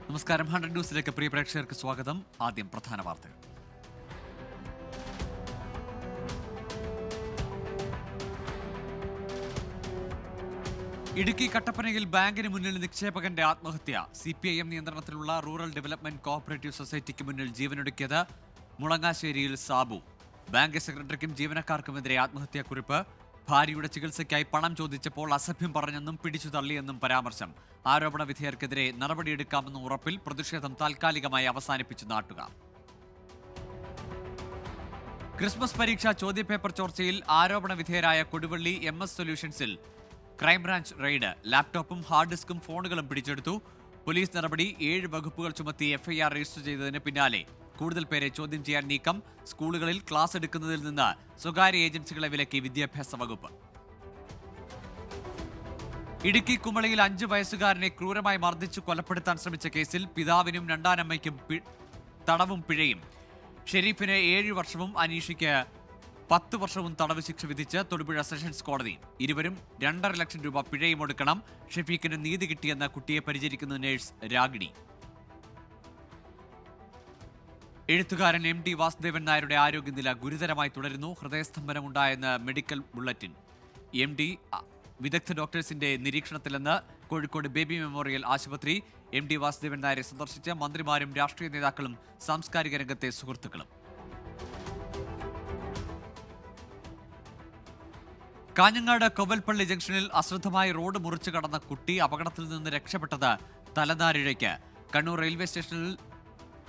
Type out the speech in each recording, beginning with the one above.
നമസ്കാരം. 100 ന്യൂസിലേക്ക് പ്രിയ പ്രേക്ഷകർക്ക് സ്വാഗതം. ആദ്യം പ്രധാന വാർത്തകൾ. ഇടുക്കി കട്ടപ്പനയിൽ ബാങ്കിന് മുന്നിൽ നിക്ഷേപകന്റെ ആത്മഹത്യ. CPIM നിയന്ത്രണത്തിലുള്ള റൂറൽ ഡെവലപ്മെന്റ് കോഓപ്പറേറ്റീവ് സൊസൈറ്റിക്ക് മുന്നിൽ ജീവനൊടുക്കിയത് മുളങ്ങാശ്ശേരിയിൽ സാബു. ബാങ്ക് സെക്രട്ടറിക്കും ജീവനക്കാർക്കുമെതിരെ ആത്മഹത്യാക്കുറിപ്പ്. ഭാര്യയുടെ ചികിത്സയ്ക്കായി പണം ചോദിച്ചപ്പോൾ അസഭ്യം പറഞ്ഞെന്നും പിടിച്ചു തള്ളിയെന്നും പരാമർശം. ആരോപണ വിധേയർക്കെതിരെ നടപടിയെടുക്കാമെന്ന ഉറപ്പിൽ പ്രതിഷേധം താൽക്കാലികമായി അവസാനിപ്പിച്ചു നാട്ടുകാർ. ക്രിസ്മസ് പരീക്ഷാ ചോദ്യപേപ്പർ ചോർച്ചയിൽ ആരോപണ വിധേയരായ കൊടുവള്ളി MS സൊല്യൂഷൻസിൽ ക്രൈംബ്രാഞ്ച് റെയ്ഡ്. ലാപ്ടോപ്പും ഹാർഡ് ഡിസ്കും ഫോണുകളും പിടിച്ചെടുത്തു. പോലീസ് നടപടി. 7 വകുപ്പുകൾ ചുമത്തി FIR രജിസ്റ്റർ ചെയ്തതിന് പിന്നാലെ കൂടുതൽ പേരെ ചോദ്യം ചെയ്യാൻ നീക്കം. സ്കൂളുകളിൽ ക്ലാസ് എടുക്കുന്നതിൽ നിന്ന് സ്വകാര്യ ഏജൻസികളെ വിലക്കി വിദ്യാഭ്യാസ വകുപ്പ്. ഇടുക്കി കുമളിയിൽ 5 വയസ്സുകാരനെ ക്രൂരമായി മർദ്ദിച്ചു കൊലപ്പെടുത്താൻ ശ്രമിച്ച കേസിൽ പിതാവിനും രണ്ടാനമ്മയ്ക്കും തടവും പിഴയും. ഷെരീഫിന് 7 വർഷവും അനീഷയ്ക്ക് 10 വർഷവും തടവ് ശിക്ഷ വിധിച്ച് തൊടുപുഴ സെഷൻസ് കോടതി. ഇരുവരും 2.5 ലക്ഷം രൂപ പിഴയും ഒടുക്കണം. ഷെഫീഖിന് നീതി കിട്ടിയെന്ന കുട്ടിയെ പരിചരിക്കുന്ന നഴ്സ് രാഗിണി. എഴുത്തുകാരൻ MD വാസുദേവൻ നായരുടെ ആരോഗ്യനില ഗുരുതരമായി തുടരുന്നു. ഹൃദയസ്തംഭനമുണ്ടായെന്ന് മെഡിക്കൽ ബുള്ളറ്റിൻ. MD വിദഗ്ധ ഡോക്ടേഴ്സിന്റെ നിരീക്ഷണത്തിലെന്ന് കോഴിക്കോട് ബേബി മെമ്മോറിയൽ ആശുപത്രി. MD വാസുദേവൻ നായരെ സന്ദർശിച്ച മന്ത്രിമാരും രാഷ്ട്രീയ നേതാക്കളും സാംസ്കാരിക രംഗത്തെ സുഹൃത്തുക്കളും. കാഞ്ഞങ്ങാട് കൊവൽപ്പള്ളി ജംഗ്ഷനിൽ അശ്രദ്ധമായി റോഡ് മുറിച്ചു കടന്ന കുട്ടി അപകടത്തിൽ നിന്ന് രക്ഷപ്പെട്ടത് തലനാരിഴയ്ക്ക്. കണ്ണൂർ റെയിൽവേ സ്റ്റേഷനിൽ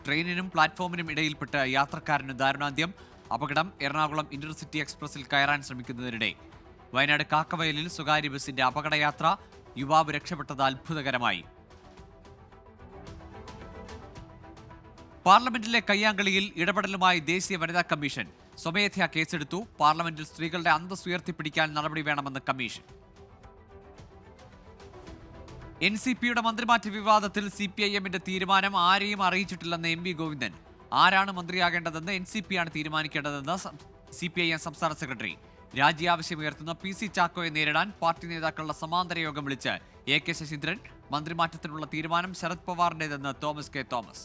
ട്രെയിനിനും പ്ലാറ്റ്ഫോമിനും ഇടയിൽപ്പെട്ട് യാത്രക്കാരന് ദാരുണാന്ത്യം. അപകടം എറണാകുളം ഇന്റർസിറ്റി എക്സ്പ്രസിൽ കയറാൻ ശ്രമിക്കുന്നതിനിടെ. വയനാട് കാക്കവയലിൽ സ്വകാര്യ ബസിന്റെ അപകടയാത്ര. യുവാവ് രക്ഷപ്പെട്ടത് അത്ഭുതകരമായി. പാർലമെന്റിലെ കയ്യാങ്കളിയിൽ ഇടപെടലുമായി ദേശീയ വനിതാ കമ്മീഷൻ. സ്വമേധയാ കേസെടുത്തു. പാർലമെന്റിൽ സ്ത്രീകളുടെ അന്തസ് ഉയർത്തിപ്പിടിക്കാൻ നടപടി വേണമെന്ന് കമ്മീഷൻ. NCPയുടെ മന്ത്രിമാറ്റ വിവാദത്തിൽ CPIMന്റെ തീരുമാനം ആരെയും അറിയിച്ചിട്ടില്ലെന്ന് MV ഗോവിന്ദൻ. ആരാണ് മന്ത്രിയാകേണ്ടതെന്ന് NCPയാണ് തീരുമാനിക്കേണ്ടതെന്ന് CPIM സംസ്ഥാന സെക്രട്ടറി. രാജി ആവശ്യമുയർത്തുന്ന PC ചാക്കോയെ നേരിടാൻ പാർട്ടി നേതാക്കളുടെ സമാന്തര യോഗം വിളിച്ച് AK ശശീന്ദ്രൻ. മന്ത്രിമാറ്റത്തിനുള്ള തീരുമാനം ശരത് പവാറിന്റേതെന്ന് തോമസ് K തോമസ്.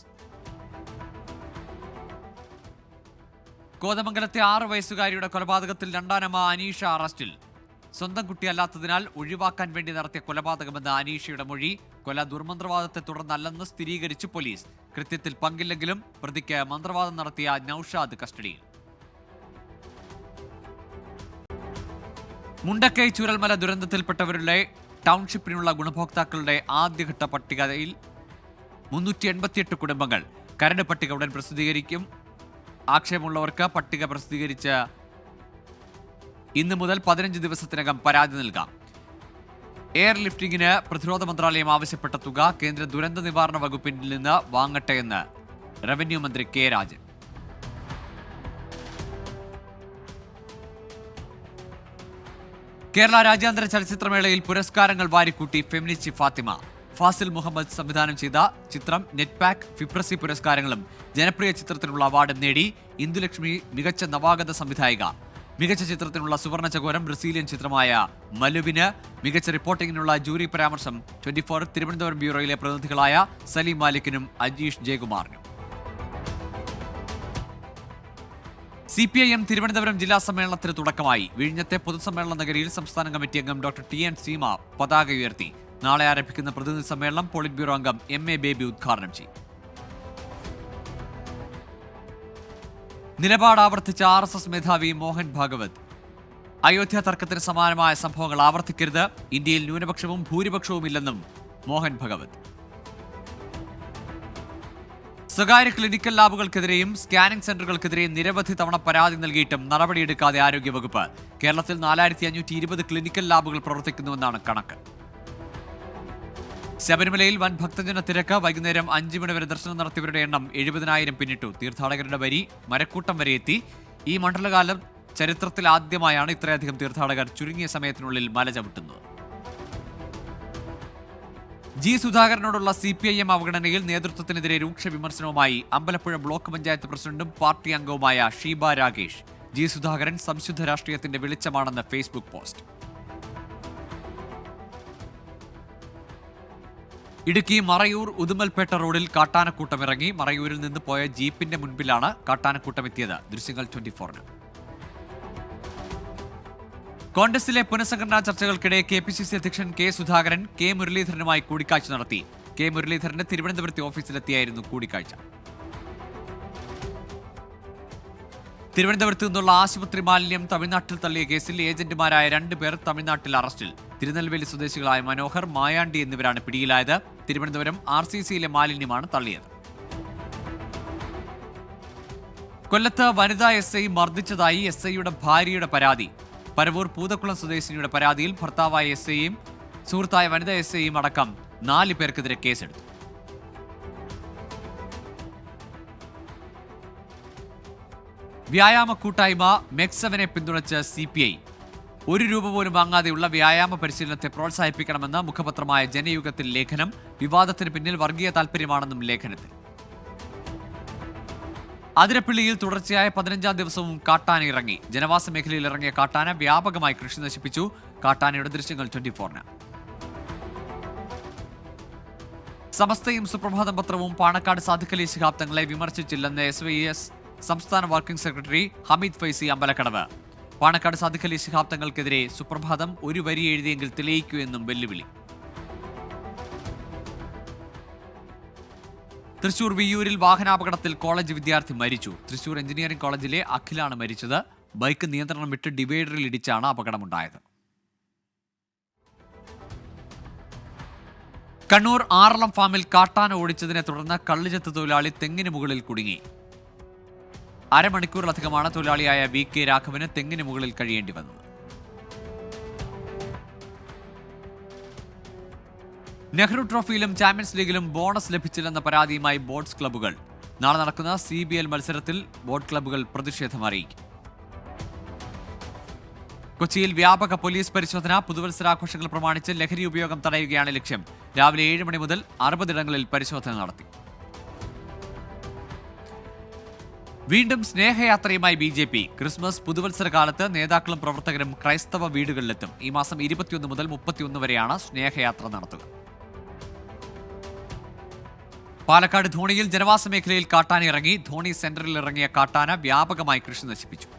കോതമംഗലത്തെ 6 വയസ്സുകാരിയുടെ കൊലപാതകത്തിൽ രണ്ടാനമ്മ അനീഷ അറസ്റ്റിൽ. സ്വന്തം കുട്ടിയല്ലാത്തതിനാൽ ഒഴിവാക്കാൻ വേണ്ടി നടത്തിയ കൊലപാതകമെന്ന് അനീഷയുടെ മൊഴി. കൊല ദുർമന്ത്രവാദത്തെ തുടർന്നല്ലെന്ന് സ്ഥിരീകരിച്ചു പോലീസ്. കൃത്യത്തിൽ പങ്കില്ലെങ്കിലും പ്രതിക്ക് മന്ത്രവാദം നടത്തിയ നൌഷാദ് കസ്റ്റഡിയിൽ. മുണ്ടക്കൈ ചൂരൽമല ദുരന്തത്തിൽപ്പെട്ടവരുടെ ടൗൺഷിപ്പിനുള്ള ഗുണഭോക്താക്കളുടെ ആദ്യഘട്ട പട്ടികയിൽ 388 കുടുംബങ്ങൾ. കരട് പട്ടിക ഉടൻ പ്രസിദ്ധീകരിക്കും. ആക്ഷേപമുള്ളവർക്ക് പട്ടിക പ്രസിദ്ധീകരിച്ച് ഇന്ന് മുതൽ 15 ദിവസത്തിനകം പരാതി നൽകാം. എയർ ലിഫ്റ്റിംഗിന് പ്രതിരോധ മന്ത്രാലയം ആവശ്യപ്പെട്ട തുക കേന്ദ്ര ദുരന്ത നിവാരണ വകുപ്പിൽ നിന്ന് വാങ്ങട്ടെ എന്ന് റവന്യൂ മന്ത്രി K രാജൻ. കേരള രാജ്യാന്തര ചലച്ചിത്രമേളയിൽ പുരസ്കാരങ്ങൾ വാരിക്കൂട്ടി ഫെമിനിസ്റ്റ് ഫാത്തിമ. ഫാസിൽ മുഹമ്മദ് സംവിധാനം ചെയ്ത ചിത്രം നെറ്റ്പാക് ഫിപ്രസി പുരസ്കാരങ്ങളും ജനപ്രിയ ചിത്രത്തിനുള്ള അവാർഡും നേടി. ഇന്ദുലക്ഷ്മി മികച്ച നവാഗത സംവിധായിക. മികച്ച ചിത്രത്തിനുള്ള സുവർണ ചകോരം ബ്രസീലിയൻ ചിത്രമായ മലുവിന്. മികച്ച റിപ്പോർട്ടിങ്ങിനുള്ള ജൂറി പരാമർശം 24 തിരുവനന്തപുരം ബ്യൂറോയിലെ പ്രതിനിധികളായ സലീം മാലിക്കിനും അജീഷ് ജയകുമാറിനും. CPIM തിരുവനന്തപുരം ജില്ലാ സമ്മേളനത്തിന് തുടക്കമായി. വിഴിഞ്ഞത്തെ പൊതുസമ്മേളന നഗരിയിൽ സംസ്ഥാന കമ്മിറ്റി അംഗം ഡോക്ടർ TN സീമ പതാക ഉയർത്തി. നാളെ ആരംഭിക്കുന്ന പ്രതിനിധി സമ്മേളനം പോളിറ്റ് ബ്യൂറോ അംഗം MA ബേബി ഉദ്ഘാടനം ചെയ്യും. നിലപാട് ആവർത്തിച്ച RSS മേധാവി മോഹൻ ഭാഗവത്. അയോധ്യ തർക്കത്തിന് സമാനമായ സംഭവങ്ങൾ ആവർത്തിക്കരുത്. ഇന്ത്യയിൽ ന്യൂനപക്ഷവും ഭൂരിപക്ഷവും ഇല്ലെന്നും മോഹൻ ഭഗവത്. സ്വകാര്യ ക്ലിനിക്കൽ ലാബുകൾക്കെതിരെയും സ്കാനിംഗ് സെന്ററുകൾക്കെതിരെയും നിരവധി തവണ പരാതി നൽകിയിട്ടും നടപടിയെടുക്കാതെ ആരോഗ്യവകുപ്പ്. കേരളത്തിൽ 4520 ക്ലിനിക്കൽ ലാബുകൾ പ്രവർത്തിക്കുന്നുവെന്നാണ് കണക്ക്. ശബരിമലയിൽ വൻ ഭക്തജന തിരക്ക്. വൈകുന്നേരം 5 മണി വരെ ദർശനം നടത്തിയവരുടെ എണ്ണം 70,000 പിന്നിട്ടു. തീർത്ഥാടകരുടെ വരി മരക്കൂട്ടം വരെ എത്തി. ഈ മണ്ഡലകാലം ചരിത്രത്തിൽ ആദ്യമായാണ് ഇത്രയധികം തീർത്ഥാടകർ ചുരുങ്ങിയ സമയത്തിനുള്ളിൽ മല ചവിട്ടുന്നത്. G സുധാകരനോടുള്ള CPIM അവഗണനയിൽ നേതൃത്വത്തിനെതിരെ രൂക്ഷ വിമർശനവുമായി അമ്പലപ്പുഴ ബ്ലോക്ക് പഞ്ചായത്ത് പ്രസിഡന്റും പാർട്ടി അംഗവുമായ ഷീബ രാഗേഷ്. G സുധാകരൻ സംശുദ്ധ രാഷ്ട്രീയത്തിന്റെ വെളിച്ചമാണെന്ന് ഫേസ്ബുക്ക് പോസ്റ്റ്. ഇടുക്കി മറയൂർ ഉദുമൽപേട്ട റോഡിൽ കാട്ടാനക്കൂട്ടം ഇറങ്ങി. മറയൂരിൽ നിന്ന് പോയ ജീപ്പിന്റെ മുൻപിലാണ് കാട്ടാനക്കൂട്ടം എത്തിയത്. ദൃശ്യങ്ങൾ 24-ന്. കോൺഗ്രസിലെ പുനഃസംഘടനാ ചർച്ചകൾക്കിടെ KPCC അധ്യക്ഷൻ കെ സുധാകരൻ കെ മുരളീധരനുമായി കൂടിക്കാഴ്ച നടത്തി. കെ മുരളീധരന്റെ തിരുവനന്തപുരത്തെ ഓഫീസിലെത്തിയായിരുന്നു കൂടിക്കാഴ്ച. തിരുവനന്തപുരത്ത് നിന്നുള്ള ആശുപത്രി മാലിന്യം തമിഴ്നാട്ടിൽ തള്ളിയ കേസിൽ ഏജന്റുമാരായ 2 പേർ തമിഴ്നാട്ടിൽ അറസ്റ്റിൽ. തിരുനെൽവേലി സ്വദേശികളായ മനോഹർ, മായാണ്ടി എന്നിവരാണ് പിടിയിലായത്. തിരുവനന്തപുരം RCCയിലെ മാലിന്യമാണ് തള്ളിയത്. കൊല്ലത്ത് വനിതാ SI മർദ്ദിച്ചതായി SIയുടെ ഭാര്യയുടെ പരാതി. പരവൂർ പൂതക്കുളം സ്വദേശിനിയുടെ പരാതിയിൽ ഭർത്താവായ SIയും സുഹൃത്തായ വനിതാ SIയും അടക്കം 4 പേർക്കെതിരെ കേസെടുത്തു. വ്യായാമ കൂട്ടായ്മ മെക്സവനെ പിന്തുണച്ച് CPI. 1 രൂപ പോലും വാങ്ങാതെയുള്ള വ്യായാമ പരിശീലനത്തെ പ്രോത്സാഹിപ്പിക്കണമെന്ന് മുഖപത്രമായ ജനയുഗത്തിൽ ലേഖനം. വിവാദത്തിന് പിന്നിൽ വർഗീയ താൽപര്യമാണെന്നും ലേഖനത്തിൽ. അതിരപ്പള്ളിയിൽ തുടർച്ചയായ 15ാം ദിവസവും കാട്ടാന ഇറങ്ങി. ജനവാസ മേഖലയിൽ ഇറങ്ങിയ കാട്ടാന വ്യാപകമായി കൃഷി നശിപ്പിച്ചു. കാട്ടാനയുടെ ദൃശ്യങ്ങൾ 24-ന്. സമസ്തയും സുപ്രഭാതം പത്രവും പാണക്കാട് സാദിഖ് അലി ശിഹാബ് തങ്ങളെ വിമർശിച്ചില്ലെന്ന് SYS സംസ്ഥാന വർക്കിംഗ് സെക്രട്ടറി ഹമീദ് ഫൈസി അമ്പലക്കടവ്. പാണക്കാട് സാദിഖ് അലി ശിഹാബ് തങ്ങൾക്കെതിരെ സുപ്രഭാതം 1 വരി എഴുതിയെങ്കിൽ തെളിയിക്കൂ എന്നും വെല്ലുവിളി. തൃശൂർ വിയ്യൂരിൽ വാഹനാപകടത്തിൽ കോളേജ് വിദ്യാർത്ഥി മരിച്ചു. തൃശൂർ എഞ്ചിനീയറിംഗ് കോളേജിലെ അഖിലാണ് മരിച്ചത്. ബൈക്ക് നിയന്ത്രണം വിട്ട് ഡിവൈഡറിൽ ഇടിച്ചാണ് അപകടമുണ്ടായത്. കണ്ണൂർ ആറളം ഫാമിൽ കാട്ടാന ഓടിച്ചതിനെ തുടർന്ന് കള്ളുചെത്ത് തൊഴിലാളി തെങ്ങിന് മുകളിൽ കുടുങ്ങി. അരമണിക്കൂറിലധികമാണ് തൊഴിലാളിയായ VK രാഘവന് തെങ്ങിന് മുകളിൽ കഴിയേണ്ടി വന്നത്. നെഹ്റു ട്രോഫിയിലും ചാമ്പ്യൻസ് ലീഗിലും ബോണസ് ലഭിച്ചില്ലെന്ന പരാതിയുമായി ബോട്ട്സ് ക്ലബ്ബുകൾ. നാളെ നടക്കുന്ന CBL മത്സരത്തിൽ ബോട്ട് ക്ലബ്ബുകൾ പ്രതിഷേധം അറിയിക്കും. കൊച്ചിയിൽ വ്യാപക പോലീസ് പരിശോധന. പുതുവത്സരാഘോഷങ്ങൾ പ്രമാണിച്ച് ലഹരി ഉപയോഗം തടയുകയാണ് ലക്ഷ്യം. രാവിലെ 7 മണി മുതൽ 60 ഇടങ്ങളിൽ പരിശോധന നടത്തി. വീണ്ടും സ്നേഹയാത്രയുമായി BJP. ക്രിസ്മസ് പുതുവത്സര കാലത്ത് നേതാക്കളും പ്രവർത്തകരും ക്രൈസ്തവ വീടുകളിലെത്തും. ഈ മാസം 21 മുതൽ 31 വരെയാണ് സ്നേഹയാത്ര നടത്തുക. പാലക്കാട് ധോണിയിൽ ജനവാസ മേഖലയിൽ കാട്ടാന ഇറങ്ങി. ധോണി സെന്ററിൽ ഇറങ്ങിയ കാട്ടാന വ്യാപകമായി കൃഷി നശിപ്പിച്ചു.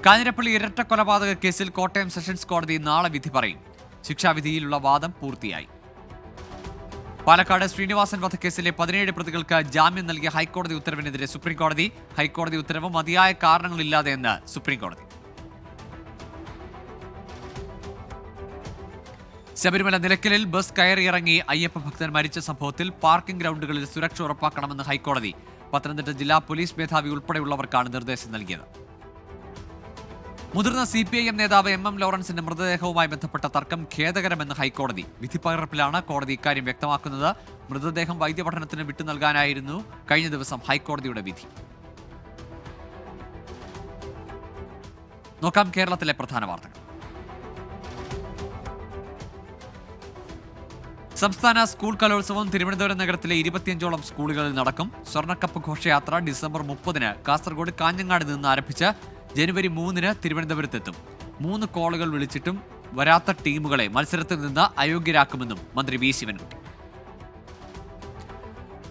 കാഞ്ഞിരപ്പള്ളി ഇരട്ട കൊലപാതക കേസിൽ കോട്ടയം സെഷൻസ് കോടതി നാളെ വിധി പറയും. ശിക്ഷാവിധിയിലുള്ള വാദം പൂർത്തിയായി. പാലക്കാട് ശ്രീനിവാസൻ വധക്കേസിലെ 17 പ്രതികൾക്ക് ജാമ്യം നൽകിയ ഹൈക്കോടതി ഉത്തരവിനെതിരെ സുപ്രീംകോടതി. ഹൈക്കോടതി ഉത്തരവ് മതിയായ കാരണങ്ങളില്ലാതെയെന്ന് സുപ്രീംകോടതി. ശബരിമല നിലയ്ക്കലിൽ ബസ് കയറിയിറങ്ങി അയ്യപ്പ ഭക്തൻ മരിച്ച സംഭവത്തിൽ പാർക്കിംഗ് ഗ്രൗണ്ടുകളിൽ സുരക്ഷ ഉറപ്പാക്കണമെന്ന് ഹൈക്കോടതി. പത്തനംതിട്ട ജില്ലാ പോലീസ് മേധാവി ഉൾപ്പെടെയുള്ളവർക്കാണ് നിർദ്ദേശം നൽകിയത്. മുതിർന്ന CPIM നേതാവ് MM ലോറൻസിന്റെ മൃതദേഹവുമായി ബന്ധപ്പെട്ട തർക്കം ഖേദകരമെന്ന് ഹൈക്കോടതി. വിധിപ്പകർപ്പിലാണ് കോടതി ഇക്കാര്യം വ്യക്തമാക്കുന്നത്. മൃതദേഹം വൈദ്യപഠനത്തിന് വിട്ടു നൽകാനായിരുന്നു കഴിഞ്ഞ ദിവസം ഹൈക്കോടതിയുടെ വിധി. നോക്കാം കേരളത്തിലെ പ്രധാന വാർത്തകൾ. സംസ്ഥാന സ്കൂൾ കലോത്സവം തിരുവനന്തപുരം നഗരത്തിലെ 25ഓളം സ്കൂളുകളിൽ നടക്കും. സ്വർണ്ണക്കപ്പ് ഘോഷയാത്ര ഡിസംബർ 30-ന് കാസർഗോഡ് കാഞ്ഞങ്ങാട് നിന്ന് ആരംഭിച്ച് ജനുവരി 3-ന് തിരുവനന്തപുരത്തെത്തും. 3 കോളുകൾ വിളിച്ചിട്ടും വരാത്ത ടീമുകളെ മത്സരത്തിൽ നിന്ന് അയോഗ്യരാക്കുമെന്നും മന്ത്രി V ശിവൻകുട്ടി.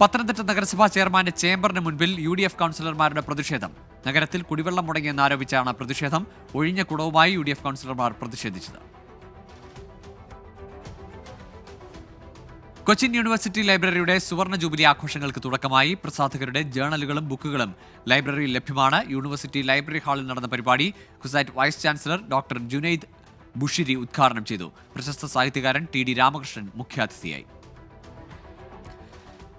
പത്തനംതിട്ട നഗരസഭാ ചെയർമാന്റെ ചേംബറിന് മുൻപിൽ UDF കൗൺസിലർമാരുടെ പ്രതിഷേധം. നഗരത്തിൽ കുടിവെള്ളം മുടങ്ങിയെന്നാരോപിച്ചാണ് പ്രതിഷേധം. ഒഴിഞ്ഞ കുടവുമായി UDF കൗൺസിലർമാർ പ്രതിഷേധിച്ചത്. കൊച്ചിൻ യൂണിവേഴ്സിറ്റി ലൈബ്രറിയുടെ സുവർണ ജൂബിലി ആഘോഷങ്ങൾക്ക് തുടക്കമായി. പ്രസാധകരുടെ ജേണലുകളും ബുക്കുകളും ലൈബ്രറിയിൽ ലഭ്യമാണ്. യൂണിവേഴ്സിറ്റി ലൈബ്രറി ഹാളിൽ നടന്ന പരിപാടി CUSAT vice chancellor doctor Junaid Bushiri ഉദ്ഘാടനം ചെയ്തു. പ്രശസ്ത സാഹിത്യകാരൻ TD രാമകൃഷ്ണൻ മുഖ്യാതിഥിയായി.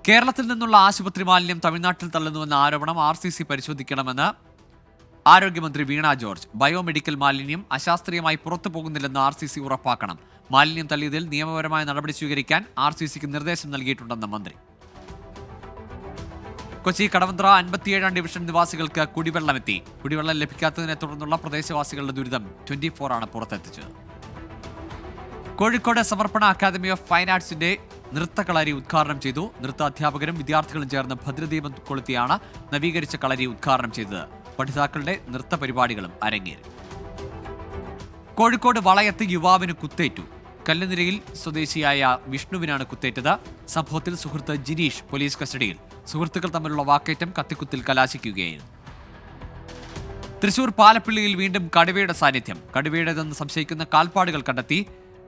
കേരളത്തിൽ നിന്നുള്ള ആശുപത്രി മാലിന്യം തമിഴ്നാട്ടിൽ തള്ളുന്നുവെന്ന ആരോപണം RCC പരിശോധിക്കണമെന്ന് ആരോഗ്യമന്ത്രി വീണ ജോർജ്. ബയോമെഡിക്കൽ മാലിന്യം അശാസ്ത്രീയമായി പുറത്തു പോകുന്നില്ലെന്ന് RCC ഉറപ്പാക്കണം. മാലിന്യം തള്ളിയതിൽ നിയമപരമായ നടപടി സ്വീകരിക്കാൻ RCCക്ക് നിർദ്ദേശം നൽകിയിട്ടുണ്ടെന്ന് മന്ത്രി. കൊച്ചി കടവന്ത്ര 57-ാം ഡിവിഷൻ നിവാസികൾക്ക് കുടിവെള്ളമെത്തി. കുടിവെള്ളം ലഭിക്കാത്തതിനെ തുടർന്നുള്ള പ്രദേശവാസികളുടെ ദുരിതം 24 പുറത്തെത്തിച്ചത്. കോഴിക്കോട് സമർപ്പണ അക്കാദമി ഓഫ് ഫൈൻ ആർട്സിന്റെ നൃത്തകളരി ഉദ്ഘാടനം ചെയ്തു. നൃത്ത അധ്യാപകരും വിദ്യാർത്ഥികളും ചേർന്ന് ഭദ്രദീപം കൊളുത്തിയാണ് നവീകരിച്ച കളരി ഉദ്ഘാടനം ചെയ്തത്. പഠിതാക്കളുടെ നൃത്ത പരിപാടികളും അരങ്ങേറി. കോഴിക്കോട് വളയത്ത് യുവാവിന് കുത്തേറ്റു. കല്ലുനിരയിൽ സ്വദേശിയായ വിഷ്ണുവിനാണ് കുത്തേറ്റത്. സംഭവത്തിൽ സുഹൃത്ത് ജിനീഷ് പോലീസ് കസ്റ്റഡിയിൽ. സുഹൃത്തുക്കൾ തമ്മിലുള്ള വാക്കേറ്റം കത്തിക്കുത്തിൽ കലാശിക്കുകയായിരുന്നു. തൃശൂർ പാലപ്പിള്ളിയിൽ വീണ്ടും കടുവയുടെ സാന്നിധ്യം. കടുവയുടേതെന്ന് സംശയിക്കുന്ന കാൽപ്പാടുകൾ കണ്ടെത്തി.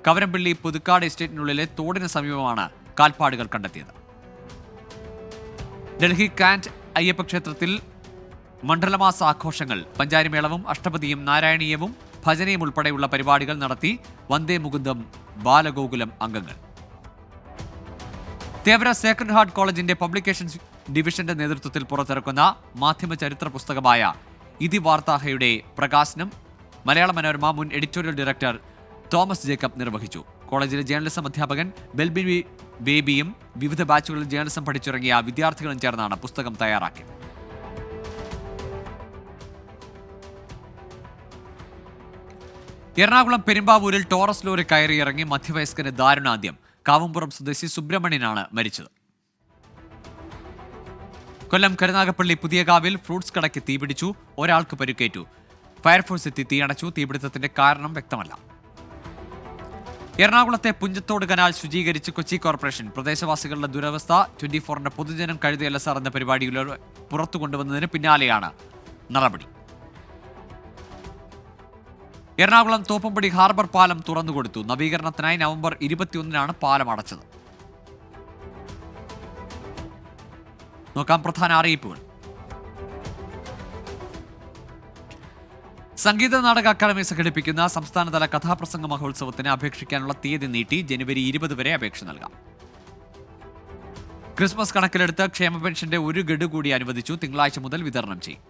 കവരംപള്ളി പുതുക്കാട് എസ്റ്റേറ്റിനുള്ളിലെ തോടിന് സമീപമാണ് കാൽപ്പാടുകൾ കണ്ടെത്തിയത്. ഡൽഹി കാന്റ് അയ്യപ്പ ക്ഷേത്രത്തിൽ മണ്ഡലമാസ ആഘോഷങ്ങൾ. പഞ്ചാരിമേളവും അഷ്ടപതിയും നാരായണീയവും ഭജനയും ഉൾപ്പെടെയുള്ള പരിപാടികൾ നടത്തി വന്ദേ മുകുന്ദം ബാലഗോകുലം അംഗങ്ങൾ. തേവര സേക്രഡ് ഹാർട്ട് കോളേജിന്റെ പബ്ലിക്കേഷൻസ് ഡിവിഷന്റെ നേതൃത്വത്തിൽ പുറത്തിറക്കുന്ന മാധ്യമ ചരിത്ര പുസ്തകമായ ഇതിവാർത്താഹയുടെ പ്രകാശനം മലയാള മനോരമ മുൻ എഡിറ്റോറിയൽ ഡയറക്ടർ തോമസ് ജേക്കബ് നിർവഹിച്ചു. കോളേജിലെ ജേർണലിസം അധ്യാപകൻ ബെൽബിൻ ബേബിയും വിവിധ ബാച്ചുകളിൽ ജേർണലിസം പഠിച്ചിറങ്ങിയ വിദ്യാർത്ഥികളും ചേർന്നാണ് പുസ്തകം തയ്യാറാക്കിയത്. എറണാകുളം പെരുമ്പാവൂരിൽ ടോറസ് ലോറി കയറിയിറങ്ങി മധ്യവയസ്കന് ദാരുണാന്ത്യം. കാവുംപുറം സ്വദേശി സുബ്രഹ്മണ്യനാണ് മരിച്ചത്. കൊല്ലം കരുനാഗപ്പള്ളി പുതിയകാവിൽ ഫ്രൂട്ട്സ് കടയ്ക്ക് തീപിടിച്ചു. ഒരാൾക്ക് പരിക്കേറ്റു. ഫയർഫോഴ്സ് എത്തി തീയണച്ചു. തീപിടുത്തത്തിന്റെ കാരണം വ്യക്തമല്ല. എറണാകുളത്തെ പുഞ്ചത്തോട് കനാൽ ശുചീകരിച്ച് കൊച്ചി കോർപ്പറേഷൻ. പ്രദേശവാസികളുടെ ദുരവസ്ഥ 24ന്റെ പൊതുജനം കഴുതിയല്ല സാർ എന്ന പരിപാടിയിലൂടെ പുറത്തു കൊണ്ടുവന്നതിന് പിന്നാലെയാണ് നടപടി. എറണാകുളം തോപ്പുംപടി ഹാർബർ പാലം തുറന്നുകൊടുത്തു. നവീകരണത്തിനായി നവംബർ 21-നാണ് പാലം അടച്ചത്. നോക്കാം പ്രധാന അറിയിപ്പുകൾ. സംഗീത നാടക അക്കാദമി സംഘടിപ്പിക്കുന്ന സംസ്ഥാനതല കഥാപ്രസംഗ മഹോത്സവത്തിന് അപേക്ഷിക്കാനുള്ള തീയതി നീട്ടി. ജനുവരി 20 വരെ അപേക്ഷ നൽകാം. ക്രിസ്മസ് കണക്കിലെടുത്ത് ക്ഷേമ പെൻഷന്റെ ഒരു ഗഡു കൂടി അനുവദിച്ചു. തിങ്കളാഴ്ച മുതൽ വിതരണം ചെയ്യും.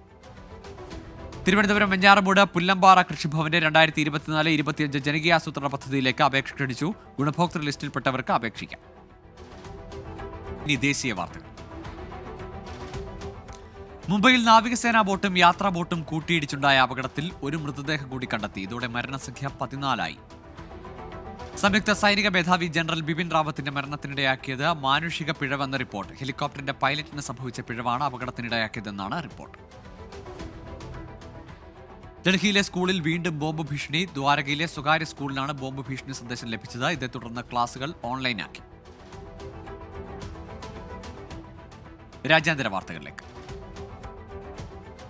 തിരുവനന്തപുരം വെഞ്ഞാറമൂട് പുല്ലമ്പാറ കൃഷിഭവന്റെ 2024-25 ജനകീയാസൂത്രണ പദ്ധതിയിലേക്ക് അപേക്ഷ ക്ഷണിച്ചു. ഗുണഭോക്തൃ ലിസ്റ്റിൽപ്പെട്ടവർക്ക് അപേക്ഷിക്കാം. ഇനി ദേശീയ വാർത്തകൾ. മുംബൈയിൽ നാവികസേനാ ബോട്ടും യാത്രാ ബോട്ടും കൂട്ടിയിടിച്ചുണ്ടായ അപകടത്തിൽ ഒരു മൃതദേഹം കൂടി കണ്ടെത്തി. ഇതോടെ മരണസംഖ്യ 14 സംയുക്ത സൈനിക മേധാവി ജനറൽ ബിപിൻ റാവത്തിന്റെ മരണത്തിനിടയാക്കിയത് മാനുഷിക പിഴവെന്ന റിപ്പോർട്ട്. ഹെലികോപ്റ്ററിന്റെ പൈലറ്റിന് സംഭവിച്ച പിഴവാണ് അപകടത്തിനിടയാക്കിയതെന്നാണ് റിപ്പോർട്ട്. ഡൽഹിയിലെ സ്കൂളിൽ വീണ്ടും ബോംബ് ഭീഷണി. ദ്വാരകയിലെ സ്വകാര്യ സ്കൂളിലാണ് ബോംബ് ഭീഷണി സന്ദേശം ലഭിച്ചത്. ഇതേ തുടർന്ന് ക്ലാസുകൾ ഓൺലൈനാക്കി. രാജ്യാന്തര വാർത്തകളിലേക്ക്.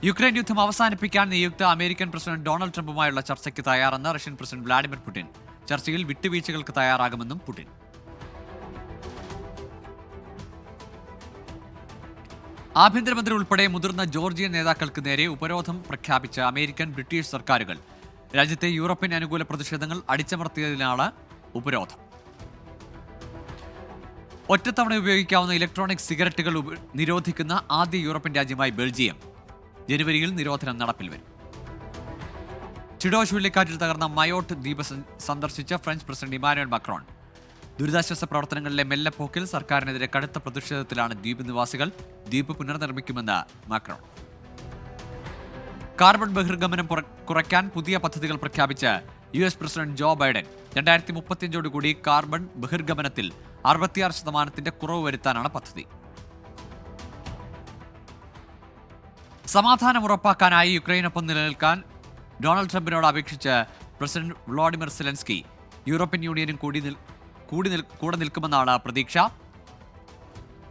യുക്രൈൻ യുദ്ധം അവസാനിപ്പിക്കാൻ നിയുക്ത അമേരിക്കൻ പ്രസിഡന്റ് ഡൊണാൾഡ് ട്രംപുമായുള്ള ചർച്ചയ്ക്ക് തയ്യാറെന്ന് റഷ്യൻ പ്രസിഡന്റ് വ്ളാഡിമിർ പുടിൻ. ചർച്ചയിൽ വിട്ടുവീഴ്ചകൾക്ക് തയ്യാറാകുമെന്നും പുടിൻ. ആഭ്യന്തരമന്ത്രി ഉൾപ്പെടെ മുതിർന്ന ജോർജിയൻ നേതാക്കൾക്ക് നേരെ ഉപരോധം പ്രഖ്യാപിച്ച അമേരിക്കൻ ബ്രിട്ടീഷ് സർക്കാരുകൾ. രാജ്യത്തെ യൂറോപ്യൻ അനുകൂല പ്രതിഷേധങ്ങൾ അടിച്ചമർത്തിയതിനാണ് ഉപരോധം. ഒറ്റത്തവണ ഉപയോഗിക്കാവുന്ന ഇലക്ട്രോണിക് സിഗരറ്റുകൾ നിരോധിക്കുന്ന ആദ്യ യൂറോപ്യൻ രാജ്യമായി ബെൽജിയം. ജനുവരിയിൽ നിരോധനം നടപ്പിൽ വരും. ചിഡോ ചുഴലിക്കാറ്റിൽ തകർന്ന മയോട്ട് ദ്വീപ് സന്ദർശിച്ച ഫ്രഞ്ച് പ്രസിഡന്റ് ഇമാനുവൽ മാക്രോൺ. ദുരിതാശ്വാസ പ്രവർത്തനങ്ങളിലെ മെല്ലെപ്പോക്കിൽ സർക്കാരിനെതിരെ കടുത്ത പ്രതിഷേധത്തിലാണ് ദ്വീപ് നിവാസികൾ. ദ്വീപ് പുനർനിർമ്മിക്കുമെന്ന് മാക്രോൺ. കാർബൺ ബഹിർഗമനം കുറയ്ക്കാൻ പുതിയ പദ്ധതികൾ പ്രഖ്യാപിച്ച് US president Joe Biden. 2035 carbon ബഹിർഗമനത്തിൽ 66% കുറവ് വരുത്താനാണ് പദ്ധതി. സമാധാനം ഉറപ്പാക്കാനായി യുക്രൈനൊപ്പം നിലനിൽക്കാൻ ഡൊണാൾഡ് ട്രംപിനോട് അപേക്ഷിച്ച് പ്രസിഡന്റ് വ്ളാഡിമിർ സെലൻസ്കി. യൂറോപ്യൻ യൂണിയനും കൂടെ നിൽക്കുമെന്നാണ് പ്രതീക്ഷ.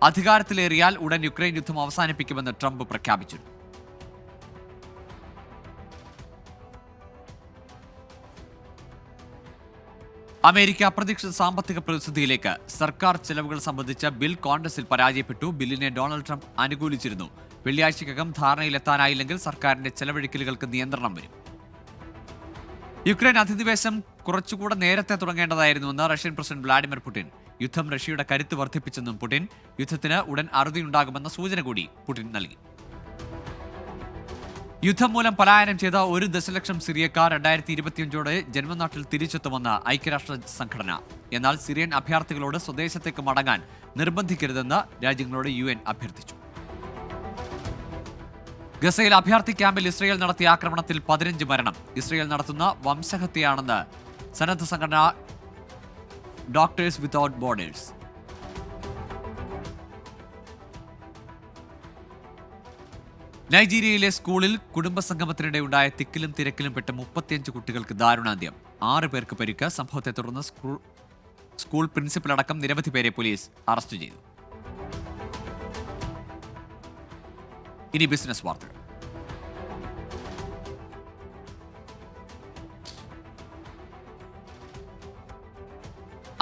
അധികാരത്തിലേറിയാൽ ഉടൻ യുക്രൈൻ യുദ്ധം അവസാനിപ്പിക്കുമെന്ന് ട്രംപ് പ്രഖ്യാപിച്ചു. അമേരിക്ക അപ്രതീക്ഷിത സാമ്പത്തിക പ്രതിസന്ധിയിലേക്ക്. സർക്കാർ ചെലവുകൾ സംബന്ധിച്ച ബിൽ കോൺഗ്രസിൽ പരാജയപ്പെട്ടു. ബില്ലിനെ ഡൊണാൾഡ് ട്രംപ് അനുകൂലിച്ചിരുന്നു. വെള്ളിയാഴ്ചക്കകം ധാരണയിലെത്താനായില്ലെങ്കിൽ സർക്കാരിന്റെ ചെലവഴിക്കലുകൾക്ക് നിയന്ത്രണം വരും. യുക്രൈൻ അധിനിവേശം കുറച്ചുകൂടെ നേരത്തെ തുടങ്ങേണ്ടതായിരുന്നുവെന്ന് റഷ്യൻ പ്രസിഡന്റ് വ്ളാഡിമിർ പുടിൻ. യുദ്ധം റഷ്യയുടെ കരുത്ത് വർദ്ധിപ്പിച്ചെന്നും പുടിൻ. യുദ്ധത്തിന് ഉടൻ അറുതിയുണ്ടാകുമെന്ന സൂചന കൂടി പുടിൻ നൽകി. യുദ്ധം മൂലം പലായനം ചെയ്ത 1 ദശലക്ഷം സിറിയക്കാർ 2025 ജന്മനാട്ടിൽ തിരിച്ചെത്തുമെന്ന് ഐക്യരാഷ്ട്ര സംഘടന. എന്നാൽ സിറിയൻ അഭയാർത്ഥികളോട് സ്വദേശത്തേക്ക് മടങ്ങാൻ നിർബന്ധിക്കരുതെന്ന് രാജ്യങ്ങളോട് UN അഭ്യർത്ഥിച്ചു. ഗസയിൽ അഭയാർത്ഥി ക്യാമ്പിൽ ഇസ്രയേൽ നടത്തിയ ആക്രമണത്തിൽ 15 മരണം. ഇസ്രയേൽ നടത്തുന്ന വംശഹത്യയാണെന്ന് സന്നദ്ധ സംഘടന ഡോക്ടേഴ്സ് വിത്തൌട്ട് ബോർഡേഴ്സ്. നൈജീരിയയിലെ സ്കൂളിൽ കുടുംബസംഗമത്തിനിടെ ഉണ്ടായ തിക്കിലും തിരക്കിലും പെട്ട 35 കുട്ടികൾക്ക് ദാരുണാന്ത്യം. 6 പേർക്ക് പരിക്ക്. സംഭവത്തെ തുടർന്ന് സ്കൂൾ പ്രിൻസിപ്പൽ അടക്കം നിരവധി പേരെ പോലീസ് അറസ്റ്റ് ചെയ്തു. ഇനി ബിസിനസ് വാർത്തകൾ.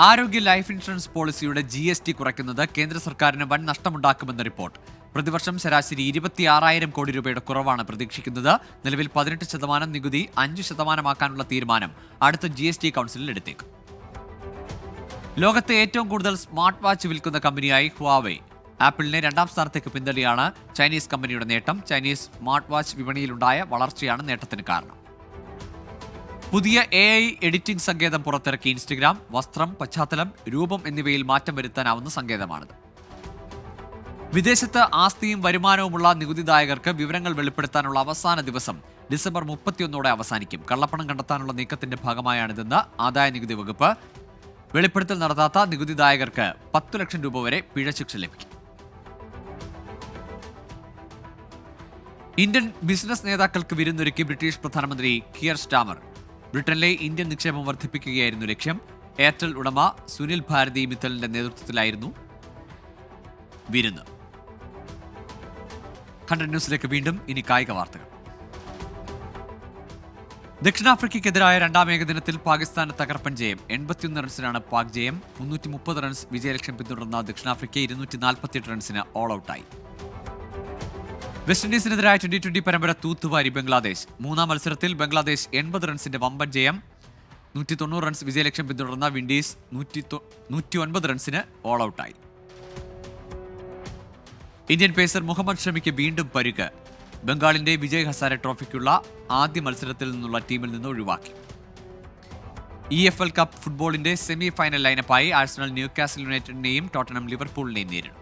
ആരോഗ്യ ലൈഫ് ഇൻഷുറൻസ് പോളിസിയുടെ GST കുറയ്ക്കുന്നത് കേന്ദ്ര സർക്കാരിന് വൻ നഷ്ടമുണ്ടാക്കുമെന്ന റിപ്പോർട്ട്. പ്രതിവർഷം ശരാശരി 26,000 കോടി രൂപയുടെ കുറവാണ് പ്രതീക്ഷിക്കുന്നത്. നിലവിൽ 18% നികുതി 5% തീരുമാനം അടുത്ത GST കൗൺസിലിൽ എടുത്തേക്കും. ലോകത്തെ ഏറ്റവും കൂടുതൽ സ്മാർട്ട് വാച്ച് വിൽക്കുന്ന കമ്പനിയായി ഹുവാവേ. ആപ്പിളിനെ 2ാം സ്ഥാനത്തേക്ക് പിന്തള്ളിയാണ് ചൈനീസ് കമ്പനിയുടെ നേട്ടം. ചൈനീസ് സ്മാർട്ട് വാച്ച് വിപണിയിലുണ്ടായ വളർച്ചയാണ് നേട്ടത്തിന് കാരണം. പുതിയ AI എഡിറ്റിംഗ് സങ്കേതം പുറത്തിറക്കി ഇൻസ്റ്റഗ്രാം. വസ്ത്രം, പശ്ചാത്തലം, രൂപം എന്നിവയിൽ മാറ്റം വരുത്താനാവുന്ന സങ്കേതമാണിത്. വിദേശത്ത് ആസ്തിയും വരുമാനവുമുള്ള നികുതിദായകർക്ക് വിവരങ്ങൾ വെളിപ്പെടുത്താനുള്ള അവസാന ദിവസം ഡിസംബർ 31 അവസാനിക്കും. കള്ളപ്പണം കണ്ടെത്താനുള്ള നീക്കത്തിന്റെ ഭാഗമായാണിതെന്ന് ആദായ നികുതി വകുപ്പ്. വെളിപ്പെടുത്തൽ നടത്താത്ത നികുതിദായകർക്ക് 10 ലക്ഷം രൂപ വരെ പിഴശിക്ഷ ലഭിക്കും. ഇന്ത്യൻ ബിസിനസ് നേതാക്കൾക്ക് വിരുന്നൊരുക്കി ബ്രിട്ടീഷ് പ്രധാനമന്ത്രി കിയർ സ്റ്റാമർ. ബ്രിട്ടനിലെ ഇന്ത്യൻ നിക്ഷേപം വർദ്ധിപ്പിക്കുകയായിരുന്നു ലക്ഷ്യം. എയർടെൽ ഉടമ സുനിൽ ഭാരതി മിത്തലിന്റെ നേതൃത്വത്തിലായിരുന്നു വിരുന്ന്. കണ്ടന്റ് ന്യൂസിലേക്ക് വീണ്ടും. ഇനി കായിക വാർത്തകൾ. ദക്ഷിണാഫ്രിക്കയ്ക്കെതിരായ 2ാം ഏകദിനത്തിൽ പാകിസ്ഥാന് തകർപ്പൻ ജയം. 81 റൺസിനാണ് പാക് ജയം. 330 റൺസ് വിജയലക്ഷ്യം പിന്തുടർന്ന ദക്ഷിണാഫ്രിക്ക 248 റൺസിന് ഓൾ ഔട്ടായി. വെസ്റ്റ് ഇൻഡീസിനെതിരായ 2020 പരമ്പര തൂത്തുവാരി ബംഗ്ലാദേശ്. 3ാം മത്സരത്തിൽ ബംഗ്ലാദേശ് 80 റൺസിന്റെ വമ്പൻ ജയം. 190 റൺസ് വിജയലക്ഷ്യം പിന്തുടർന്ന വിൻഡീസ് 109 റൺസിന് ഓൾ ഔട്ടായി. ഇന്ത്യൻ പേസർ മുഹമ്മദ് ഷമിക്ക് വീണ്ടും പരുക്ക്. ബംഗാളിന്റെ വിജയ് ഹസാരെ ട്രോഫിക്കുള്ള ആദ്യ മത്സരത്തിൽ നിന്നുള്ള ടീമിൽ നിന്ന് ഒഴിവാക്കി. EFL കപ്പ് ഫുട്ബോളിന്റെ സെമി ഫൈനൽ ലൈനപ്പായി ആഴ്സണൽ ന്യൂകാസിൽ യുണൈറ്റഡിനെയും ടോട്ടനം ലിവർപൂളിനെയും നേരിടും.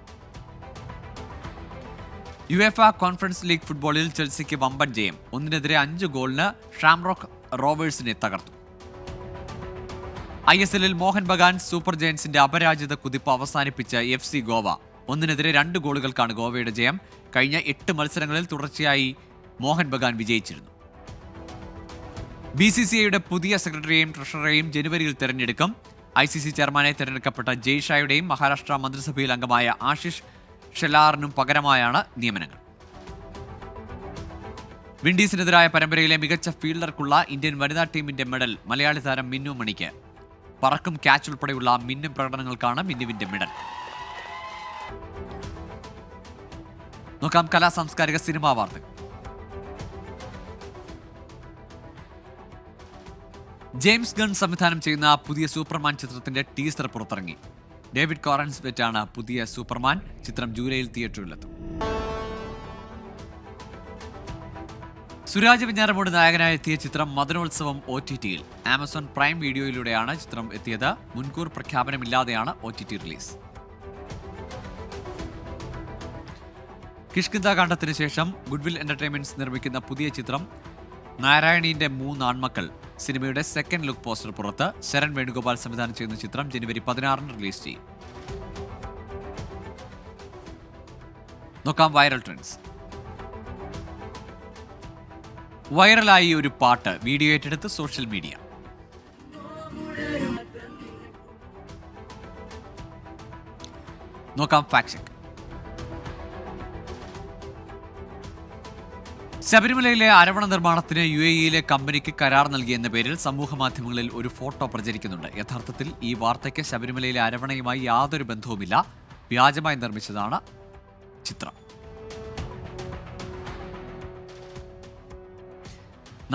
UEFA കോൺഫറൻസ് ലീഗ് ഫുട്ബോളിൽ ചെൽസിക്ക് വമ്പൻ ജയം. 1-5 ഗോളിന് ഷാംറോക്ക് റോവേഴ്സിനെ തകർത്തു. ISL-ൽ മോഹൻ ബഗാൻ സൂപ്പർ ജയൻസിന്റെ അപരാജിത കുതിപ്പ് അവസാനിപ്പിച്ച FC ഗോവ. 1-2 ഗോളുകൾക്കാണ് ഗോവയുടെ ജയം. കഴിഞ്ഞ 8 മത്സരങ്ങളിൽ തുടർച്ചയായി മോഹൻ ബഗാൻ വിജയിച്ചിരുന്നു. BCCIയുടെ പുതിയ സെക്രട്ടറിയെയും ട്രഷററെയും ജനുവരിയിൽ തെരഞ്ഞെടുക്കും. ICC ചെയർമാനായി തെരഞ്ഞെടുക്കപ്പെട്ട ജയ്ഷായുടെയും മഹാരാഷ്ട്ര മന്ത്രിസഭയിൽ അംഗമായ ആശിഷ് ഷെലാറിനും പകരമായാണ് നിയമനങ്ങൾ. വിൻഡീസിനെതിരായ പരമ്പരയിലെ മികച്ച ഫീൽഡർക്കുള്ള ഇന്ത്യൻ വനിതാ ടീമിന്റെ മെഡൽ മലയാളി താരം മിന്നു മണിക്ക്. പറക്കും ക്യാച്ച് ഉൾപ്പെടെയുള്ള മിന്നും പ്രകടനങ്ങൾക്കാണ് മിന്നുവിന്റെ മെഡൽ. നോക്കാം കലാ സാംസ്കാരിക സിനിമാ വാർത്തകൾ. ജെയിംസ് ഗൺ സംവിധാനം ചെയ്യുന്ന പുതിയ സൂപ്പർമാൻ ചിത്രത്തിന്റെ ടീസർ പുറത്തിറങ്ങി. ഡേവിഡ് കോറൻസ്വെറ്റാണ് പുതിയ സൂപ്പർമാൻ. ചിത്രം ജൂലൈയിൽ തിയേറ്ററിലെത്തും. സുരാജ് വെഞ്ഞാറമൂട് നായകനായി എത്തിയ ചിത്രം മദനോത്സവം OTT-യിൽ. ആമസോൺ പ്രൈം വീഡിയോയിലൂടെയാണ് ചിത്രം എത്തിയത്. മുൻകൂർ പ്രഖ്യാപനമില്ലാതെയാണ് OTT റിലീസ്. കിഷ്കിന്ധാകാന്ഡത്തിന് ശേഷം ഗുഡ്വിൽ എന്റർടൈൻമെന്റ്സ് നിർമ്മിക്കുന്ന പുതിയ ചിത്രം നാരായണീന്റെ 3 ആൺമക്കൾ സിനിമയുടെ സെക്കൻഡ് ലുക്ക് പോസ്റ്റർ പുറത്ത്. ശരൺ വേണുഗോപാൽ സംവിധാനം ചെയ്യുന്ന ചിത്രം ജനുവരി 16 റിലീസ് ചെയ്യും. നോക്കാം വൈറൽ ട്രെൻഡ്സ്. വൈറലായി ഒരു പാട്ട് വീഡിയോ ഏറ്റെടുത്ത് സോഷ്യൽ മീഡിയ. നോക്കാം ഫാക്ട് ചെക്ക്. ശബരിമലയിലെ അരവണ നിർമ്മാണത്തിന് UAE-യിലെ കമ്പനിക്ക് കരാർ നൽകിയെന്ന പേരിൽ സമൂഹ മാധ്യമങ്ങളിൽ ഒരു ഫോട്ടോ പ്രചരിക്കുന്നുണ്ട്. യഥാർത്ഥത്തിൽ ഈ വാർത്തയ്ക്ക് ശബരിമലയിലെ അരവണയുമായി യാതൊരു ബന്ധവുമില്ല. വ്യാജമായി നിർമ്മിച്ചതാണ് ചിത്രം.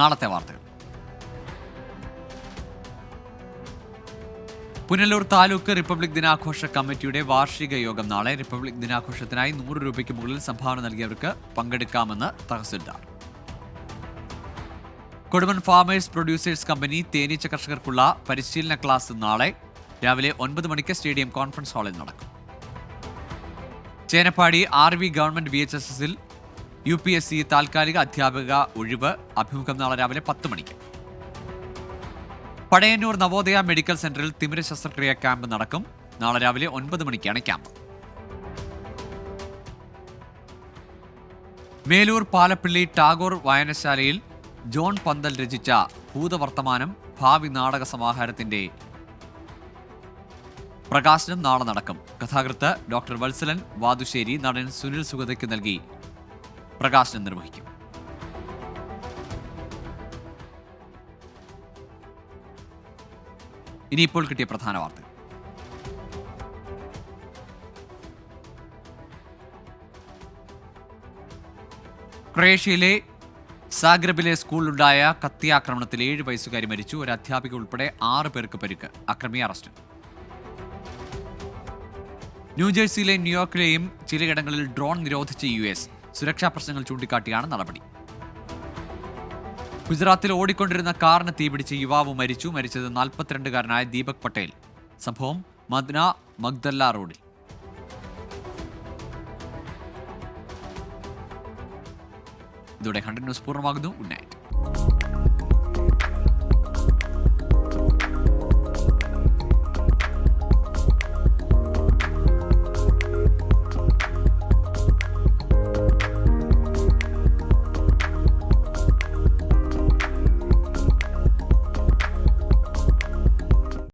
നാളത്തെ വാർത്തകൾ. പുനലൂർ താലൂക്ക് റിപ്പബ്ലിക് ദിനാഘോഷ കമ്മിറ്റിയുടെ വാർഷിക യോഗം നാളെ. റിപ്പബ്ലിക് ദിനാഘോഷത്തിനായി 100 രൂപയ്ക്ക് മുകളിൽ സംഭാവന നൽകിയവർക്ക് പങ്കെടുക്കാമെന്ന് തഹസിൽദാർ. കൊടുമൺ ഫാമേഴ്സ് പ്രൊഡ്യൂസേഴ്സ് കമ്പനി തേനീച്ച കർഷകർക്കുള്ള പരിശീലന ക്ലാസ് നാളെ രാവിലെ 9 മണിക്ക് സ്റ്റേഡിയം കോൺഫറൻസ് ഹാളിൽ നടക്കും. ചേനപ്പാടി RV ഗവൺമെന്റ് VHSS-ൽ UPSC താൽക്കാലിക അധ്യാപക ഒഴിവ്. അഭിമുഖം നാളെ രാവിലെ 10 മണിക്ക്. പടയന്നൂർ നവോദയ മെഡിക്കൽ സെന്ററിൽ തിമിര ശസ്ത്രക്രിയ ക്യാമ്പ് നടക്കും. നാളെ രാവിലെ 9 മണിക്കാണ് ക്യാമ്പ്. മേലൂർ പാലപ്പിള്ളി ടാഗോർ വായനശാലയിൽ ജോൺ പന്തൽ രചിച്ച ഭൂതവർത്തമാനം ഭാവി നാടക സമാഹാരത്തിന്റെ പ്രകാശനം നാളെ നടക്കും. കഥാകൃത്ത് ഡോക്ടർ വത്സലൻ വാതുശ്ശേരി നടൻ സുനിൽ സുഗതയ്ക്ക് നൽകി പ്രകാശനം നിർവഹിക്കും. ഇനിയിപ്പോൾ കിട്ടിയ പ്രധാന വാർത്ത. ക്രൊയേഷ്യയിലെ സാഗ്രബിലെ സ്കൂളിലുണ്ടായ കത്തിയാക്രമണത്തിൽ 7 വയസ്സുകാരി മരിച്ചു. ഒരു അധ്യാപിക ഉൾപ്പെടെ 6 പേർക്ക് പരിക്ക്. അക്രമി അറസ്റ്റ്. ന്യൂജേഴ്സിയിലെയും ന്യൂയോർക്കിലെയും ചിലയിടങ്ങളിൽ ഡ്രോൺ നിരോധിച്ച US. സുരക്ഷാ പ്രശ്നങ്ങൾ ചൂണ്ടിക്കാട്ടിയാണ് നടപടി. ഗുജറാത്തിൽ ഓടിക്കൊണ്ടിരുന്ന കാറിന് തീപിടിച്ച് യുവാവ് മരിച്ചു. മരിച്ചത് 42-കാരനായ ദീപക് പട്ടേൽ. സംഭവം മദ്ന മഗ്ദല്ല റോഡിൽ. ഇതോടെ 100 ന്യൂസ് പൂർണ്ണമാകുന്നു. Good night.